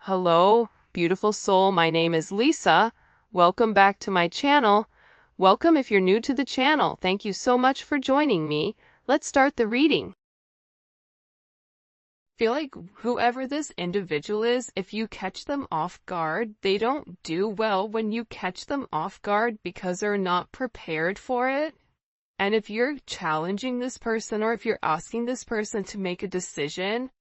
Hello, beautiful soul. My name is Lisa. Welcome back to my channel. Welcome if you're new to the channel. Thank you so much for joining me. Let's start the reading. Feel like whoever this individual is, if you catch them off guard, they don't do well when you catch them off guard because they're not prepared for it. And if you're challenging this person or if you're asking this person to make a decision,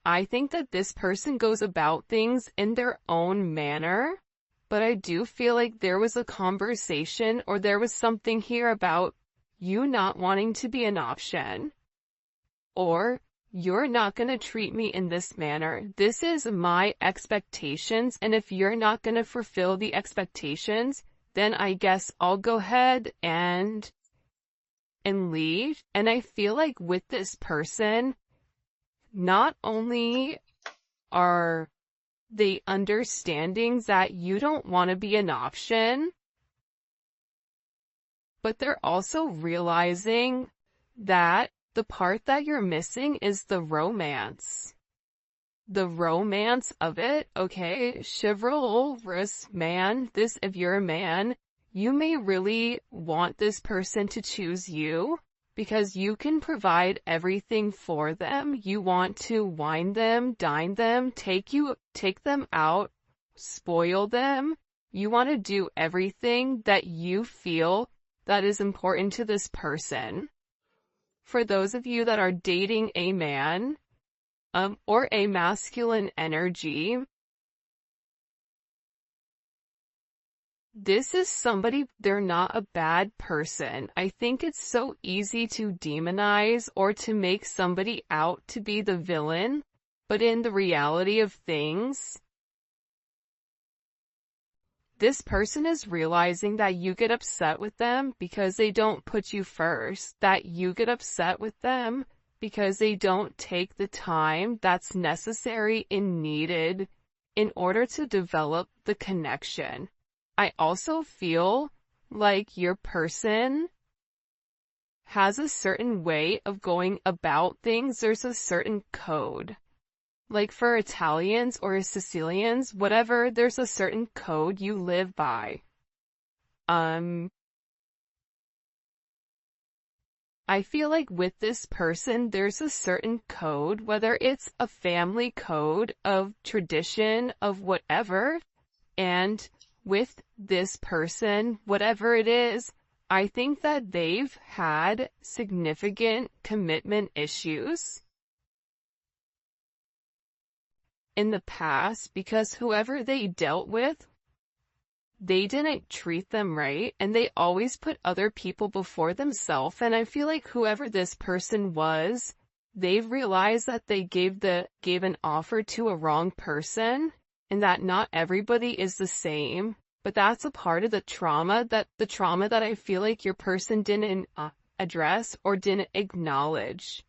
I think that this person goes about things in their own manner, but I do feel like there was a conversation or there was something here about you not wanting to be an option, or you're not going to treat me in this manner. This is my expectations, and if you're not going to fulfill the expectations, then I guess I'll go ahead and leave. And I feel like with this person, not only are they understanding that you don't want to be an option, but they're also realizing that the part that you're missing is the romance. The romance of it, okay? Chivalrous man, if you're a man, you may really want this person to choose you, because you can provide everything for them. You want to wine them, dine them, take them out, spoil them. You want to do everything that you feel that is important to this person. For those of you that are dating a man, or a masculine energy, this is somebody, they're not a bad person. I think it's so easy to demonize or to make somebody out to be the villain, but in the reality of things, this person is realizing that you get upset with them because they don't put you first, that you get upset with them because they don't take the time that's necessary and needed in order to develop the connection. I also feel like your person has a certain way of going about things. There's a certain code. Like for Italians or Sicilians, whatever, there's a certain code you live by. I feel like with this person, there's a certain code, whether it's a family code of tradition, of whatever, and with this person, whatever it is, I think that they've had significant commitment issues in the past because whoever they dealt with, they didn't treat them right, and they always put other people before themselves. And I feel like whoever this person was, they've realized that they gave an offer to a wrong person, and that not everybody is the same, but that's a part of the trauma that I feel like your person didn't address or didn't acknowledge.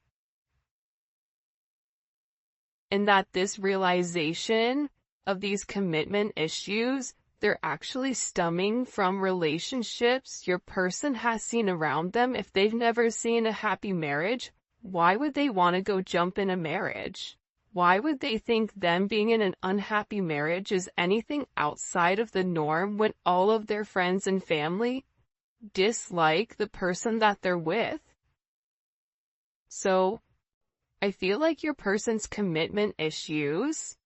And that this realization of these commitment issues, they're actually stemming from relationships your person has seen around them. If they've never seen a happy marriage, why would they want to go jump in a marriage? Why would they think them being in an unhappy marriage is anything outside of the norm when all of their friends and family dislike the person that they're with? So, I feel like your person's commitment issues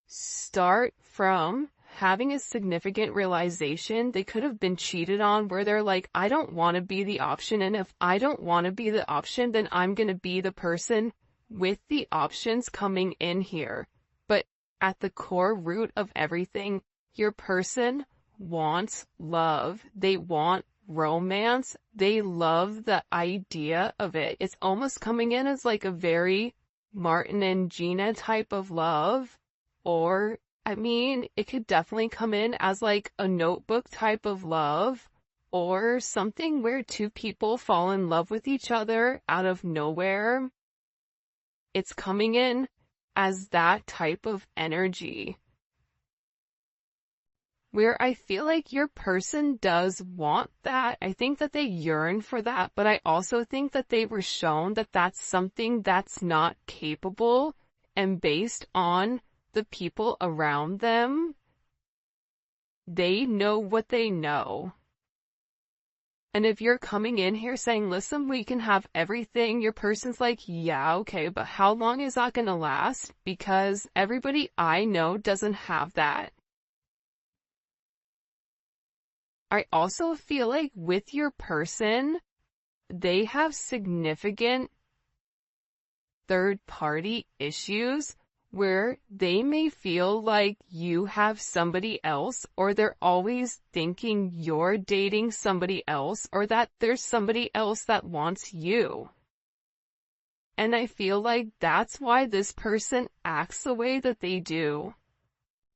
start from having a significant realization they could have been cheated on, where they're like, I don't want to be the option, and if I don't want to be the option, then I'm going to be the person with the options coming in here. But at the core root of everything, your person wants love. They want romance. They love the idea of it. It's almost coming in as like a very Martin and Gina type of love, or I mean, it could definitely come in as like a Notebook type of love, or something where two people fall in love with each other out of nowhere. It's coming in as that type of energy, where I feel like your person does want that. I think that they yearn for that, but I also think that they were shown that that's something that's not capable, and based on the people around them, they know what they know. And if you're coming in here saying, listen, we can have everything, your person's like, yeah, okay, but how long is that gonna last? Because everybody I know doesn't have that. I also feel like with your person, they have significant third-party issues where they may feel like you have somebody else, or they're always thinking you're dating somebody else, or that there's somebody else that wants you. And I feel like that's why this person acts the way that they do.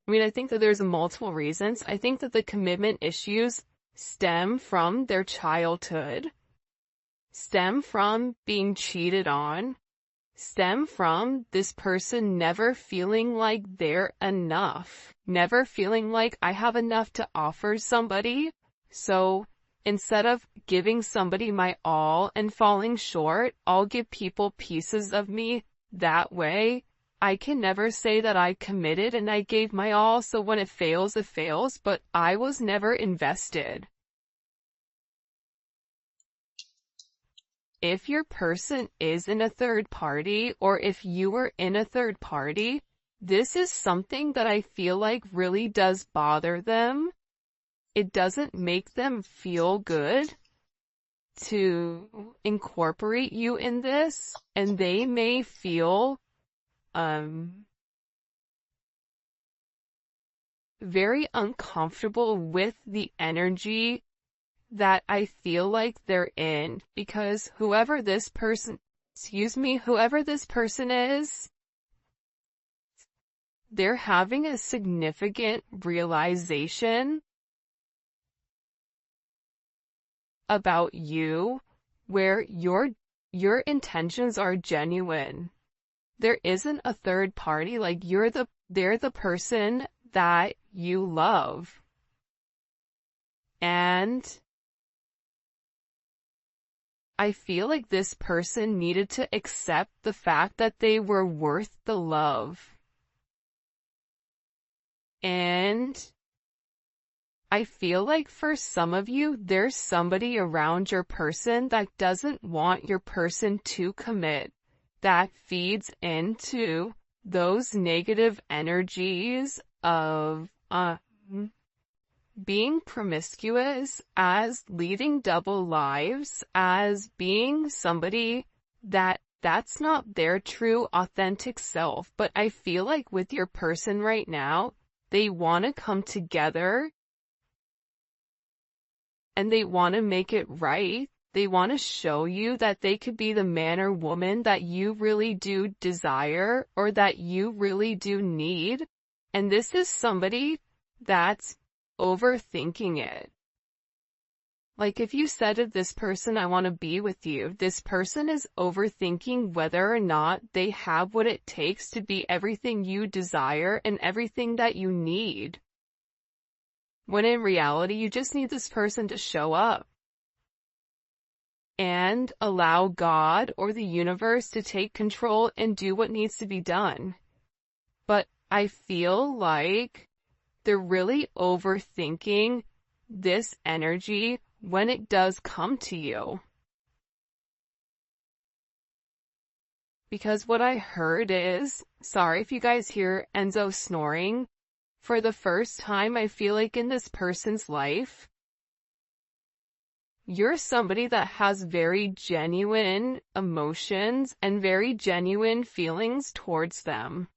I mean, I think that there's multiple reasons. I think that the commitment issues stem from their childhood, stem from being cheated on, stem from this person never feeling like they're enough, never feeling like I have enough to offer somebody. So instead of giving somebody my all and falling short, I'll give people pieces of me. That way, I can never say that I committed and I gave my all, so when it fails, but I was never invested. If your person is in a third party, or if you were in a third party, this is something that I feel like really does bother them. It doesn't make them feel good to incorporate you in this, and they may feel very uncomfortable with the energy that I feel like they're in, because whoever this person is, they're having a significant realization about you where your intentions are genuine. There isn't a third party, like they're the person that you love. And I feel like this person needed to accept the fact that they were worth the love. And I feel like for some of you, there's somebody around your person that doesn't want your person to commit, that feeds into those negative energies of being promiscuous, as leading double lives, as being somebody that's not their true authentic self. But I feel like with your person right now, they want to come together and they want to make it right. They want to show you that they could be the man or woman that you really do desire, or that you really do need. And this is somebody that's overthinking it. Like if you said to this person, I want to be with you, this person is overthinking whether or not they have what it takes to be everything you desire and everything that you need. When in reality, you just need this person to show up and allow God or the universe to take control and do what needs to be done. But I feel like they're really overthinking this energy when it does come to you. Because what I heard is, sorry if you guys hear Enzo snoring, for the first time I feel like in this person's life, you're somebody that has very genuine emotions and very genuine feelings towards them.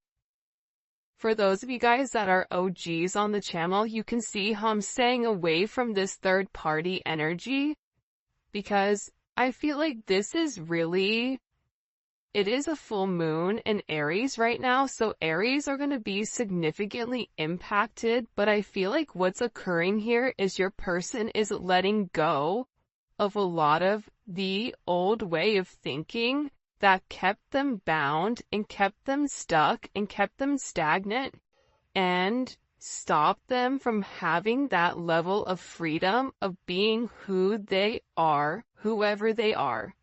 For those of you guys that are OGs on the channel, you can see how I'm staying away from this third party energy, because I feel like this is really, it is a full moon in Aries right now, so Aries are going to be significantly impacted, but I feel like what's occurring here is your person is letting go of a lot of the old way of thinking that kept them bound and kept them stuck and kept them stagnant and stopped them from having that level of freedom of being who they are, whoever they are.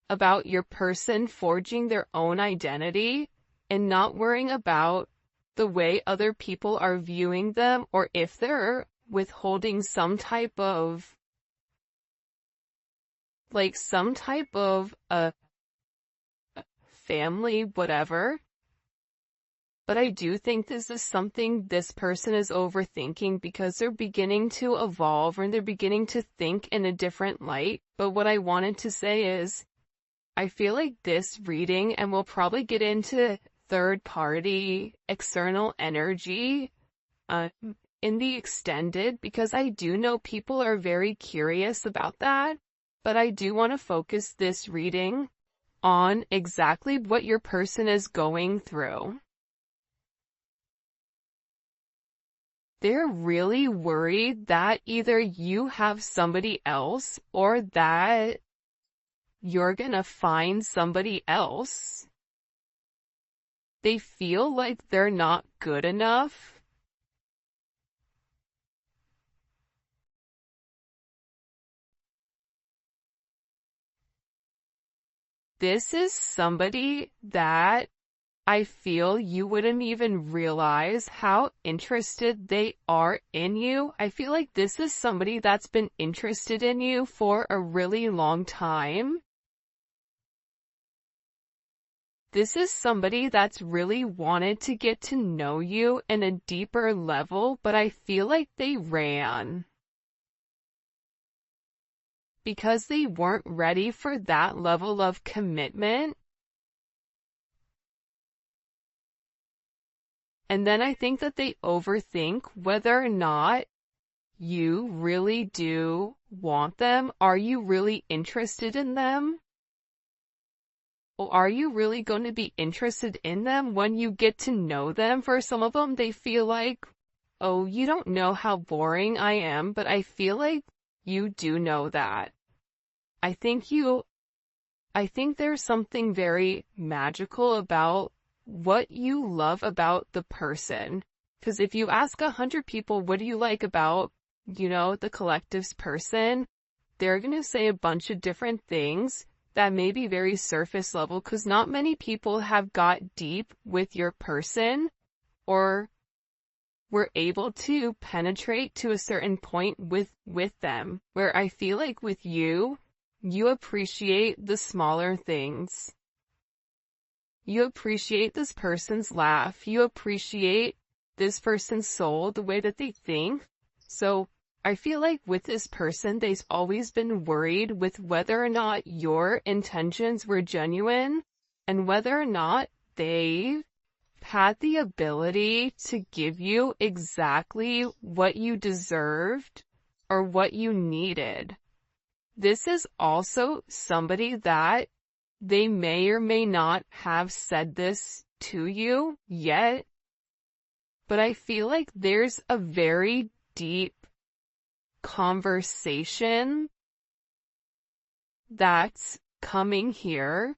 About your person forging their own identity and not worrying about the way other people are viewing them, or if they're withholding some type of family, whatever. But I do think this is something this person is overthinking because they're beginning to evolve and they're beginning to think in a different light. But what I wanted to say is, I feel like this reading, and we'll probably get into third-party external energy in the extended, because I do know people are very curious about that. But I do want to focus this reading on exactly what your person is going through. They're really worried that either you have somebody else or that you're gonna find somebody else. They feel like they're not good enough. This is somebody that I feel you wouldn't even realize how interested they are in you. I feel like this is somebody that's been interested in you for a really long time. This is somebody that's really wanted to get to know you in a deeper level, but I feel like they ran because they weren't ready for that level of commitment. And then I think that they overthink whether or not you really do want them. Are you really interested in them? Or are you really going to be interested in them when you get to know them? For some of them, they feel like, oh, you don't know how boring I am, but I feel like you do know that. I think there's something very magical about what you love about the person. Because if you ask 100 people, what do you like about, the collective's person, they're going to say a bunch of different things that may be very surface level, because not many people have got deep with your person or were able to penetrate to a certain point with them, where I feel like with you appreciate the smaller things. You appreciate this person's laugh. You appreciate this person's soul, the way that they think. So I feel like with this person, they've always been worried with whether or not your intentions were genuine and whether or not they had the ability to give you exactly what you deserved or what you needed. This is also somebody that they may or may not have said this to you yet, but I feel like there's a very deep conversation that's coming here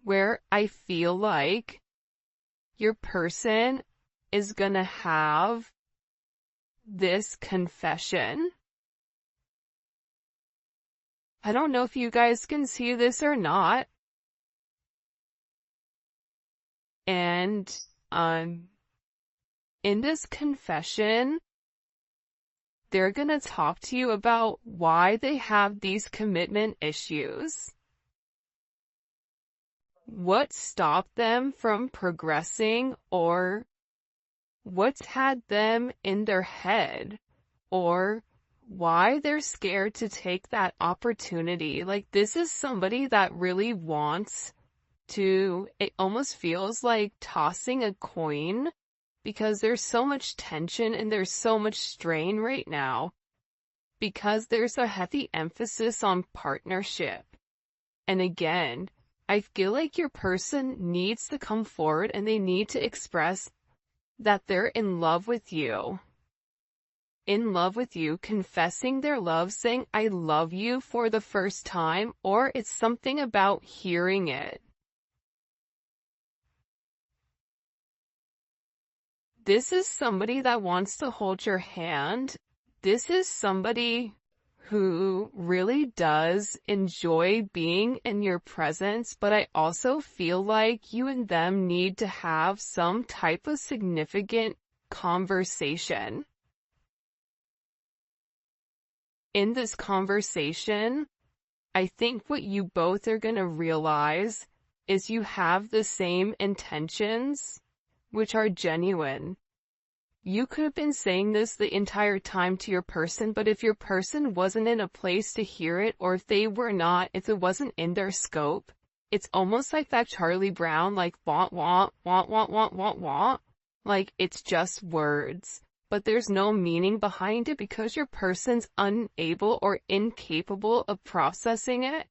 where I feel like your person is gonna have this confession. I don't know if you guys can see this or not. And in this confession, they're gonna talk to you about why they have these commitment issues. What stopped them from progressing, or what's had them in their head, or why they're scared to take that opportunity. Like, this is somebody that really wants to, it almost feels like tossing a coin, because there's so much tension and there's so much strain right now, because there's a heavy emphasis on partnership. And again, I feel like your person needs to come forward and they need to express that they're in love with you. In love with you, confessing their love, saying, I love you for the first time, or it's something about hearing it. This is somebody that wants to hold your hand. This is somebody who really does enjoy being in your presence, but I also feel like you and them need to have some type of significant conversation. In this conversation, I think what you both are going to realize is you have the same intentions, which are genuine. You could have been saying this the entire time to your person, but if your person wasn't in a place to hear it, or if it wasn't in their scope, it's almost like that Charlie Brown, like, want, like, it's just words. But there's no meaning behind it because your person's unable or incapable of processing it.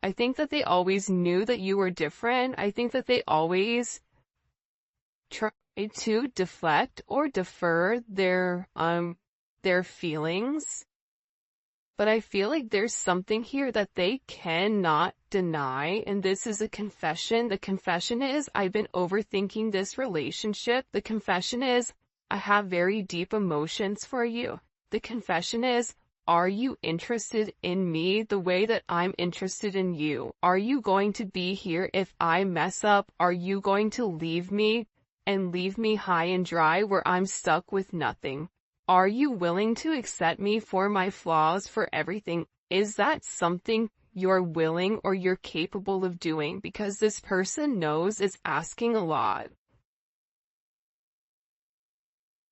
I think that they always knew that you were different. I think that they always tried to deflect or defer their feelings. But I feel like there's something here that they cannot deny, and this is a confession. The confession is, I've been overthinking this relationship. The confession is, I have very deep emotions for you. The confession is, are you interested in me the way that I'm interested in you? Are you going to be here if I mess up? Are you going to leave me and leave me high and dry where I'm stuck with nothing? Are you willing to accept me for my flaws, for everything? Is that something you're willing or you're capable of doing? Because this person knows it's asking a lot.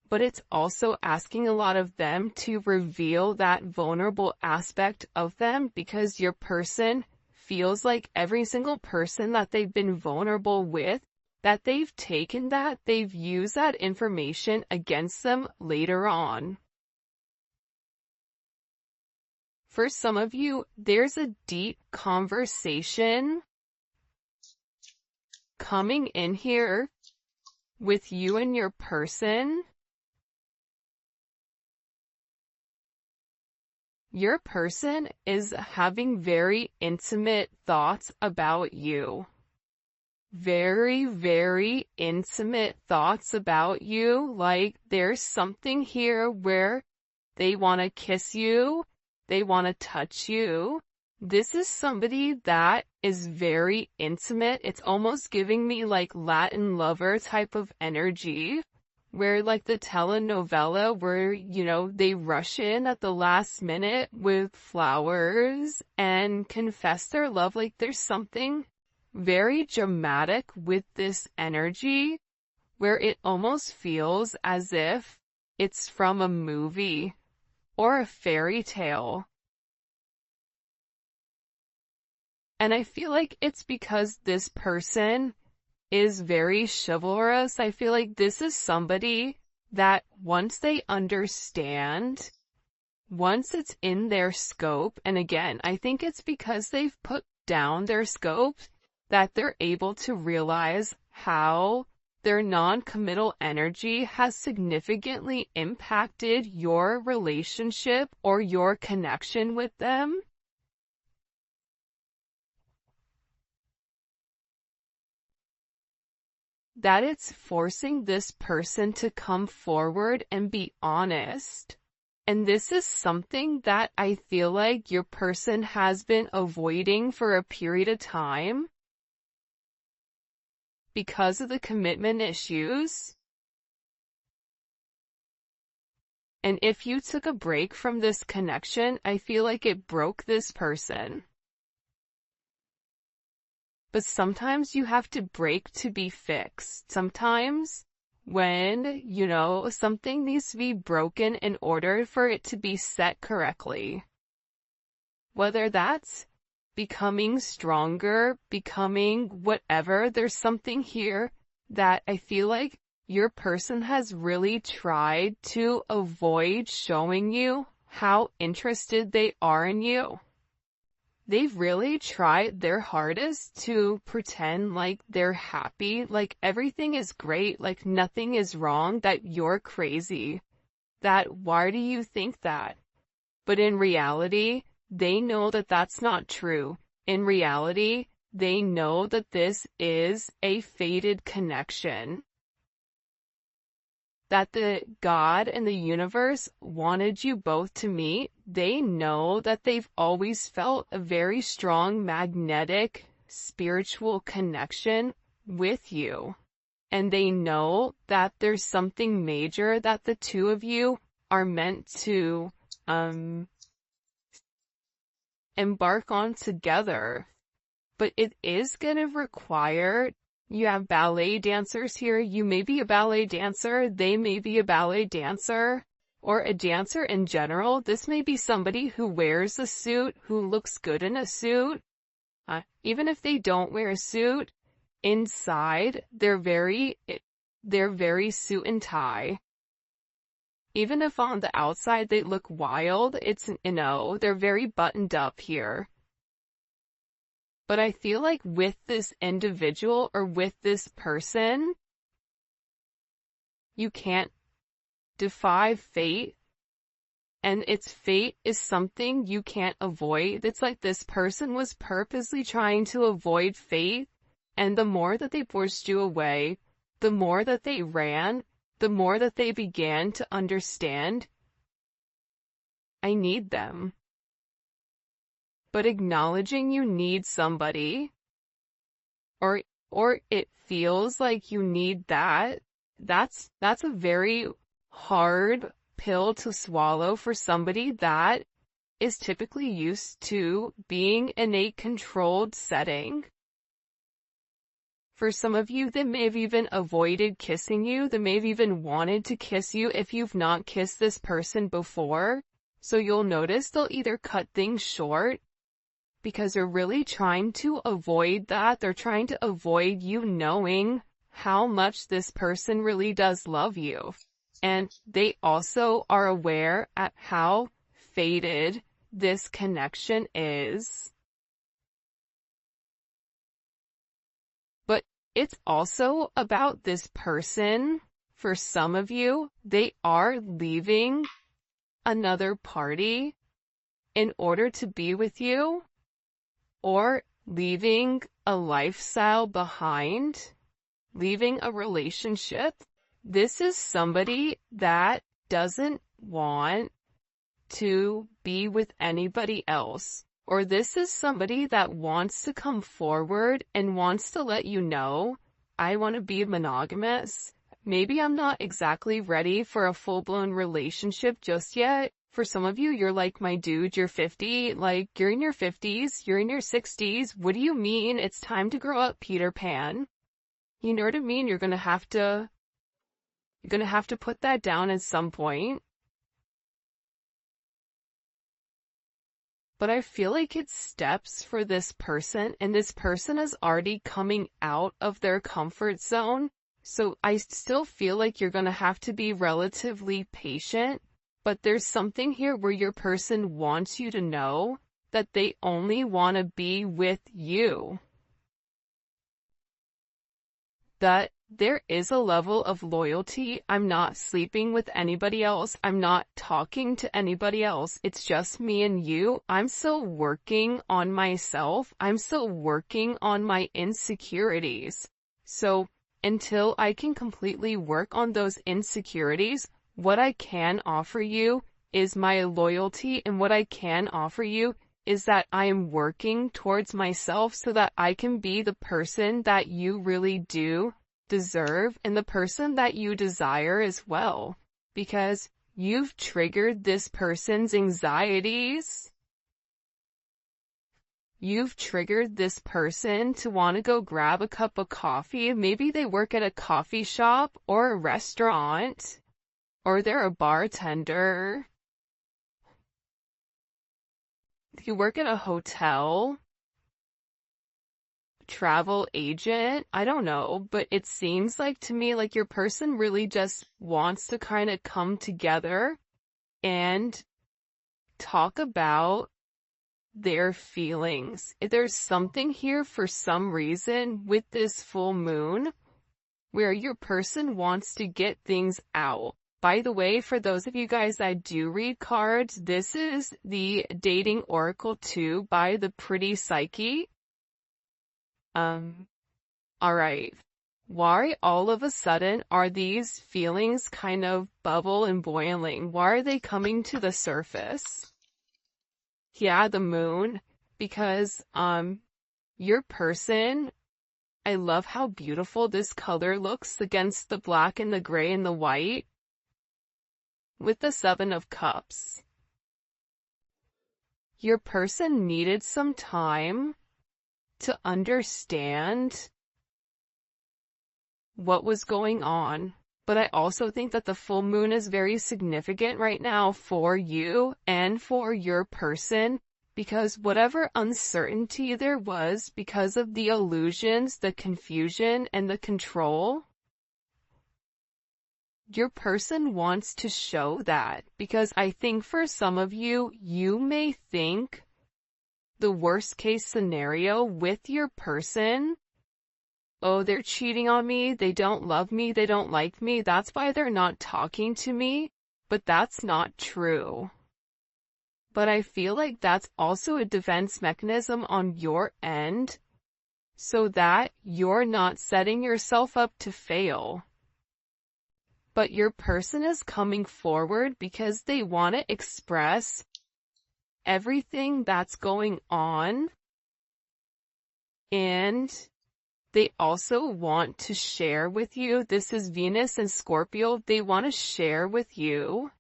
But it's also asking a lot of them to reveal that vulnerable aspect of them, because your person feels like every single person that they've been vulnerable with, that they've used that information against them later on. For some of you, there's a deep conversation coming in here with you and your person. Your person is having very intimate thoughts about you. Very, very intimate thoughts about you. Like, there's something here where they want to kiss you, they want to touch you. This is somebody that is very intimate. It's almost giving me like Latin lover type of energy, where like the telenovela where, they rush in at the last minute with flowers and confess their love. Like, there's something very dramatic with this energy where it almost feels as if it's from a movie or a fairy tale. And I feel like it's because this person is very chivalrous. I feel like this is somebody that once they understand, once it's in their scope, and again, I think it's because they've put down their scope, that they're able to realize how their non-committal energy has significantly impacted your relationship or your connection with them. That it's forcing this person to come forward and be honest. And this is something that I feel like your person has been avoiding for a period of time because of the commitment issues. And if you took a break from this connection, I feel like it broke this person. But sometimes you have to break to be fixed. Sometimes when, something needs to be broken in order for it to be set correctly. Whether that's becoming stronger, becoming whatever, there's something here that I feel like your person has really tried to avoid showing you how interested they are in you. They've really tried their hardest to pretend like they're happy, like everything is great, like nothing is wrong, that you're crazy. That why do you think that? But in reality, they know that that's not true. In reality, they know that this is a fated connection. that the God and the universe wanted you both to meet. They know that they've always felt a very strong magnetic spiritual connection with you. And they know that there's something major that the two of you are meant to embark on together. But it is going to require, you have ballet dancers here, you may be a ballet dancer, they may be a ballet dancer, or a dancer in general. This may be somebody who wears a suit, who looks good in a suit. Even if they don't wear a suit, inside, they're very suit and tie. Even if on the outside they look wild, they're very buttoned up here. But I feel like with this individual or with this person, you can't defy fate. And its fate is something you can't avoid. It's like this person was purposely trying to avoid fate. And the more that they pushed you away, the more that they ran, the more that they began to understand, I need them. But acknowledging you need somebody, or it feels like you need that's a very hard pill to swallow for somebody that is typically used to being in a controlled setting. For some of you, they may have even avoided kissing you. They may have even wanted to kiss you if you've not kissed this person before. So you'll notice they'll either cut things short because they're really trying to avoid that. They're trying to avoid you knowing how much this person really does love you. And they also are aware at how faded this connection is. But it's also about this person. For some of you, they are leaving another party in order to be with you, or leaving a lifestyle behind, leaving a relationship. This is somebody that doesn't want to be with anybody else. Or this is somebody that wants to come forward and wants to let you know, I want to be monogamous. Maybe I'm not exactly ready for a full-blown relationship just yet. For some of you, you're like, my dude, you're 50, like, you're in your 50s, you're in your 60s. What do you mean it's time to grow up, Peter Pan? You know what I mean? You're gonna have to put that down at some point. But I feel like it's steps for this person, and this person is already coming out of their comfort zone. So I still feel like you're gonna have to be relatively patient, but there's something here where your person wants you to know that they only want to be with you. That there is a level of loyalty. I'm not sleeping with anybody else. I'm not talking to anybody else. It's just me and you. I'm still working on myself. I'm still working on my insecurities. So until I can completely work on those insecurities, what I can offer you is my loyalty, and what I can offer you is that I am working towards myself so that I can be the person that you really do deserve and the person that you desire as well. Because you've triggered this person's anxieties. You've triggered this person to want to go grab a cup of coffee. Maybe they work at a coffee shop or a restaurant, or they're a bartender. You work at a hotel, travel agent, I don't know, but it seems like to me like your person really just wants to kind of come together and talk about their feelings. There's something here for some reason with this full moon where your person wants to get things out. By the way, for those of you guys that do read cards, this is the Dating Oracle 2 by the Pretty Psyche. Alright. Why all of a sudden are these feelings kind of bubble and boiling? Why are they coming to the surface? Yeah, the moon, because, your person, I love how beautiful this color looks against the black and the gray and the white with the Seven of Cups. Your person needed some time to understand what was going on. But I also think that the full moon is very significant right now for you and for your person, because whatever uncertainty there was because of the illusions, the confusion, and the control, your person wants to show that, because I think for some of you, you may think the worst case scenario with your person, oh, they're cheating on me, they don't love me, they don't like me, that's why they're not talking to me, but that's not true. But I feel like that's also a defense mechanism on your end, so that you're not setting yourself up to fail. But your person is coming forward because they want to express everything that's going on, and they also want to share with you. This is Venus and Scorpio. They want to share with you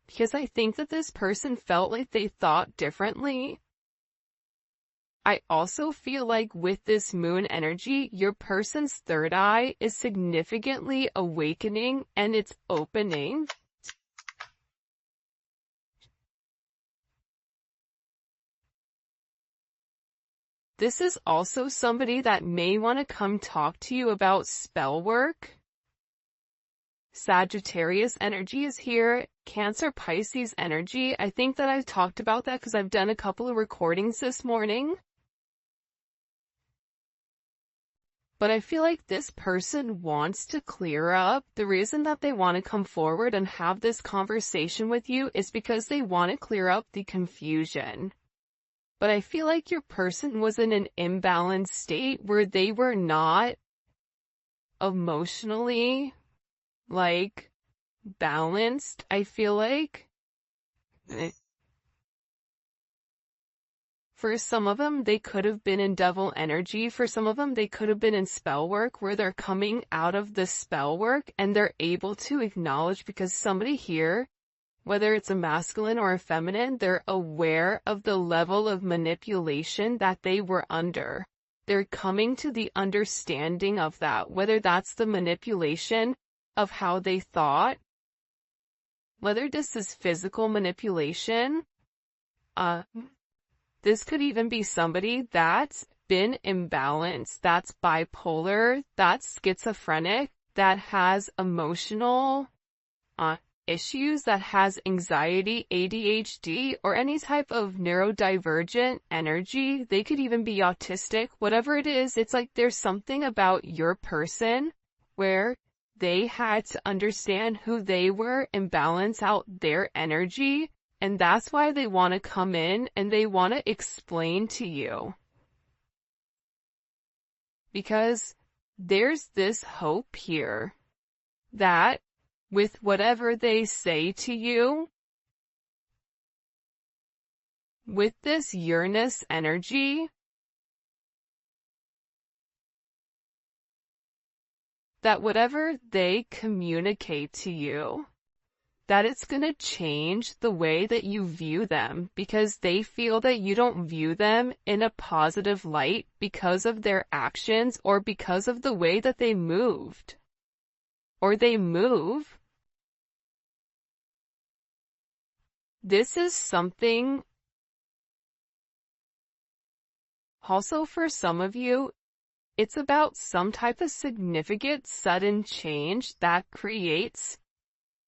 because I think that this person felt like they thought differently. I also feel like with this moon energy, your person's third eye is significantly awakening and it's opening. This is also somebody that may want to come talk to you about spell work. Sagittarius energy is here. Cancer, Pisces energy. I think that I've talked about that because I've done a couple of recordings this morning. But I feel like this person wants to clear up. The reason that they want to come forward and have this conversation with you is because they want to clear up the confusion. But I feel like your person was in an imbalanced state where they were not emotionally, balanced, I feel like. For some of them, they could have been in devil energy. For some of them, they could have been in spell work where they're coming out of the spell work and they're able to acknowledge, because somebody here, whether it's a masculine or a feminine, they're aware of the level of manipulation that they were under. They're coming to the understanding of that, whether that's the manipulation of how they thought, whether this is physical manipulation. This could even be somebody that's been imbalanced, that's bipolar, that's schizophrenic, that has emotional issues, that has anxiety, ADHD, or any type of neurodivergent energy. They could even be autistic. Whatever it is, it's like there's something about your person where they had to understand who they were and balance out their energy, and that's why they want to come in and they want to explain to you. Because there's this hope here that with whatever they say to you, with this Uranus energy, that whatever they communicate to you, that it's going to change the way that you view them, because they feel that you don't view them in a positive light because of their actions or because of the way that they moved or they move. This is something also for some of you, it's about some type of significant sudden change that creates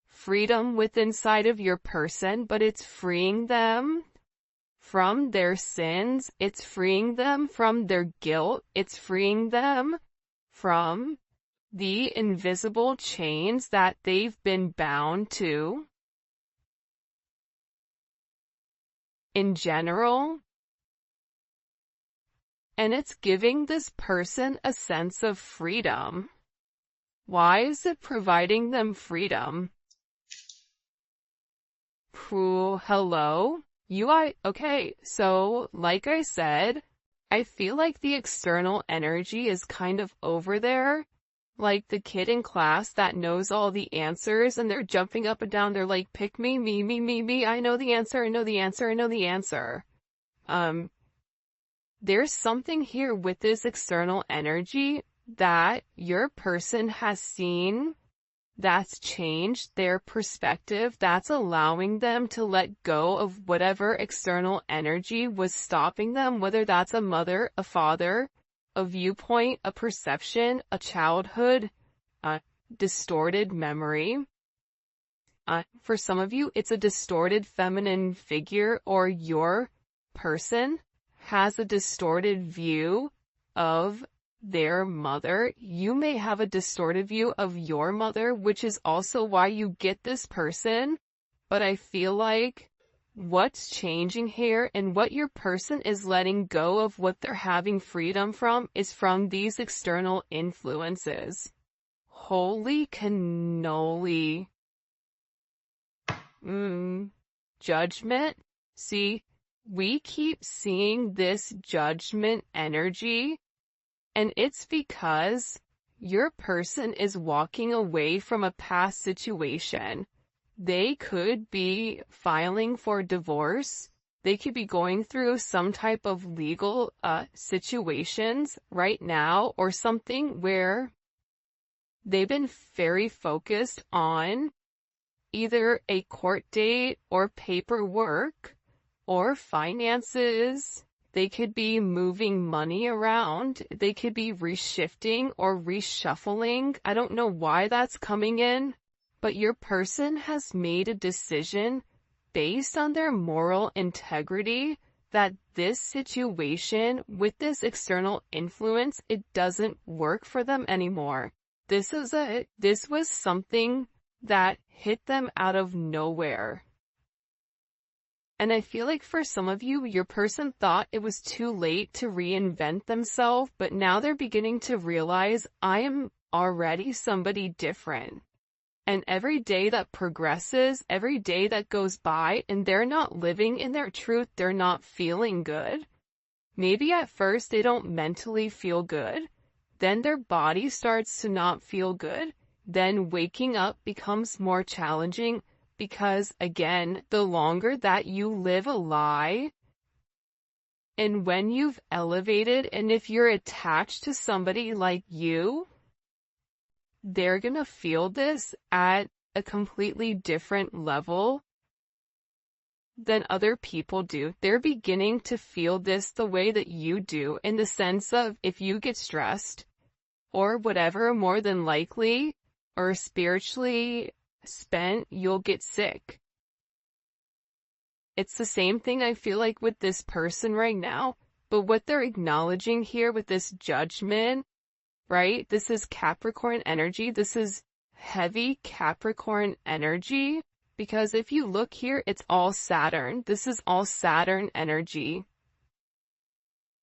freedom within inside of your person, but it's freeing them from their sins, it's freeing them from their guilt, it's freeing them from the invisible chains that they've been bound to. In general, and it's giving this person a sense of freedom. Why is it providing them freedom? Hello? Okay, so like I said, I feel like the external energy is kind of over there. Like the kid in class that knows all the answers and they're jumping up and down. They're like, pick me, me. I know the answer. I know the answer. I know the answer. There's something here with this external energy that your person has seen that's changed their perspective, that's allowing them to let go of whatever external energy was stopping them, whether that's a mother, a father, a viewpoint, a perception, a childhood, a distorted memory. For some of you, it's a distorted feminine figure, or your person has a distorted view of their mother. You may have a distorted view of your mother, which is also why you get this person. But I feel like what's changing here and what your person is letting go of, what they're having freedom from, is from these external influences. Holy cannoli. Judgment. See, we keep seeing this judgment energy, and it's because your person is walking away from a past situation. They could be filing for divorce. They could be going through some type of legal situations right now, or something where they've been very focused on either a court date or paperwork or finances. They could be moving money around. They could be reshifting or reshuffling. I don't know why that's coming in, but your person has made a decision based on their moral integrity that this situation with this external influence, it doesn't work for them anymore. This was something that hit them out of nowhere. And I feel like for some of you, your person thought it was too late to reinvent themselves, but now they're beginning to realize, I am already somebody different. And every day that progresses, every day that goes by, and they're not living in their truth, they're not feeling good. Maybe at first they don't mentally feel good. Then their body starts to not feel good. Then waking up becomes more challenging because, again, the longer that you live a lie, and when you've elevated, and if you're attached to somebody like you, they're gonna feel this at a completely different level than other people do. They're beginning to feel this the way that you do, in the sense of if you get stressed or whatever, more than likely, or spiritually spent, you'll get sick. It's the same thing I feel like with this person right now, but what they're acknowledging here with this judgment, right? This is Capricorn energy. This is heavy Capricorn energy, because if you look here, it's all Saturn. This is all Saturn energy.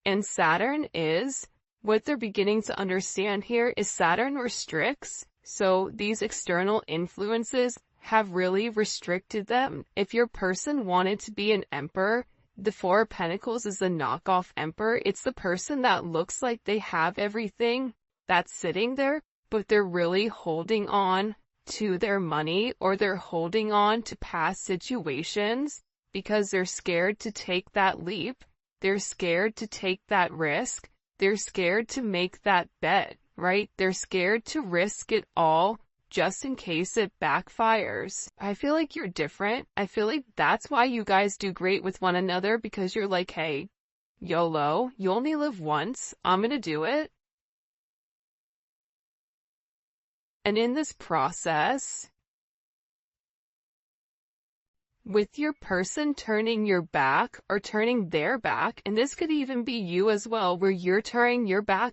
And Saturn is, what they're beginning to understand here is Saturn restricts. So these external influences have really restricted them. If your person wanted to be an emperor, the Four of Pentacles is the knockoff emperor. It's the person that looks like they have everything that's sitting there, but they're really holding on to their money, or they're holding on to past situations because they're scared to take that leap. They're scared to take that risk. They're scared to make that bet, right? They're scared to risk it all just in case it backfires. I feel like you're different. I feel like that's why you guys do great with one another, because you're like, hey, YOLO, you only live once. I'm gonna do it. And in this process, with your person turning your back or turning their back, and this could even be you as well, where you're turning your back